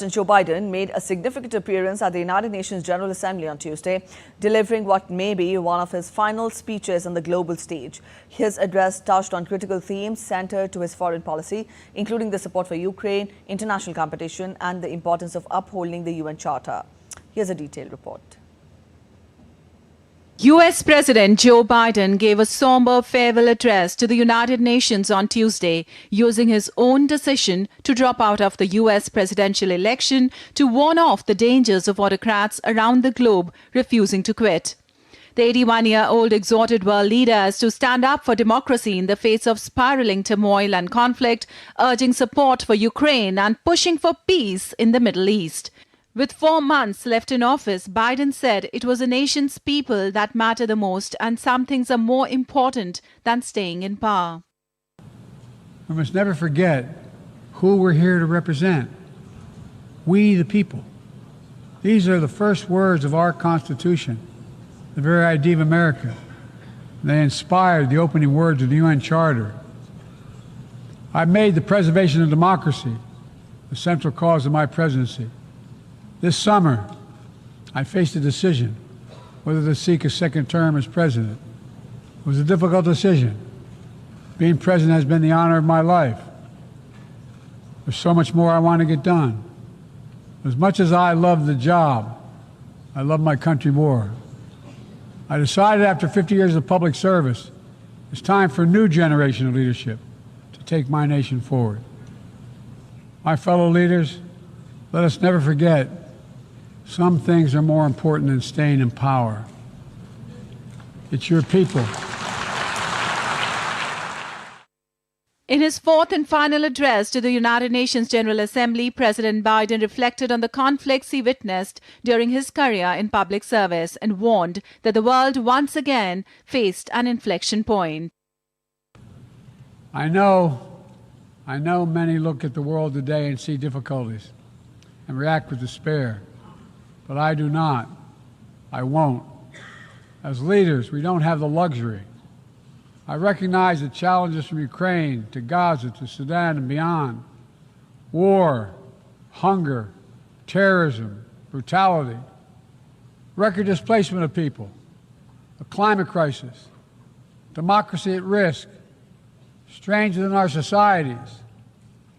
President Joe Biden made a significant appearance at the United Nations General Assembly on Tuesday, delivering what may be one of his final speeches on the global stage. His address touched on critical themes centered to his foreign policy, including the support for Ukraine, international competition, and the importance of upholding the UN Charter. Here's a detailed report. U.S. President Joe Biden gave a somber farewell address to the United Nations on Tuesday, using his own decision to drop out of the U.S. presidential election to warn off the dangers of autocrats around the globe refusing to quit. The 81-year-old exhorted world leaders to stand up for democracy in the face of spiraling turmoil and conflict, urging support for Ukraine and pushing for peace in the Middle East. With 4 months left in office, Biden said it was a nation's people that matter the most, and some things are more important than staying in power. We must never forget who we're here to represent. We, the people. These are the first words of our Constitution, the very idea of America. They inspired the opening words of the UN Charter. I made the preservation of democracy the central cause of my presidency. This summer, I faced a decision whether to seek a second term as president. It was a difficult decision. Being president has been the honor of my life. There's so much more I want to get done. As much as I love the job, I love my country more. I decided after 50 years of public service, it's time for a new generation of leadership to take my nation forward. My fellow leaders, let us never forget, some things are more important than staying in power. It's your people. In his fourth and final address to the United Nations General Assembly, President Biden reflected on the conflicts he witnessed during his career in public service and warned that the world once again faced an inflection point. I know many look at the world today and see difficulties and react with despair. But I do not. I won't. As leaders, we don't have the luxury. I recognize the challenges from Ukraine to Gaza to Sudan and beyond. War, hunger, terrorism, brutality, record displacement of people, a climate crisis, democracy at risk, strains within our societies,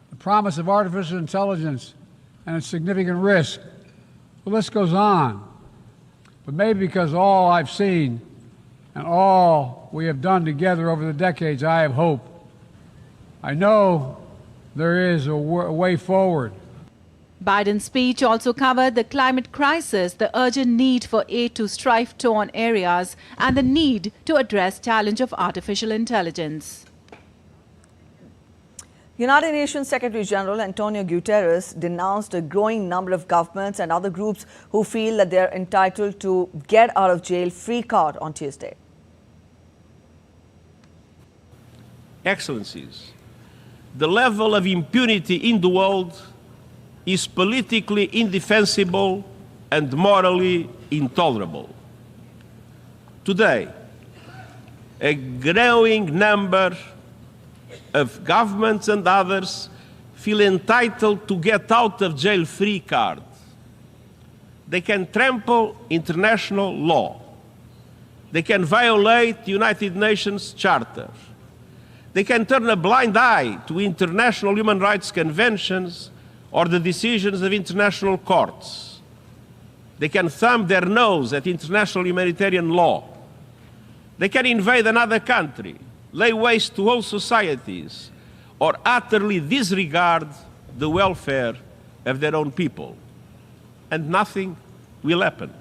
the promise of artificial intelligence and its significant risk. The list goes on, but maybe because all I've seen and all we have done together over the decades, I have hope. I know there is a way forward. Biden's speech also covered the climate crisis, the urgent need for aid to strife-torn areas, and the need to address the challenge of artificial intelligence. United Nations Secretary General Antonio Guterres denounced a growing number of governments and other groups who feel that they are entitled to get out of jail free card on Tuesday. Excellencies, the level of impunity in the world is politically indefensible and morally intolerable. Today, a growing number of governments and others feel entitled to get out of jail free card. They can trample international law. They can violate the United Nations Charter. They can turn a blind eye to international human rights conventions or the decisions of international courts. They can thumb their nose at international humanitarian law. They can invade another country, lay waste to whole societies, or utterly disregard the welfare of their own people. And nothing will happen.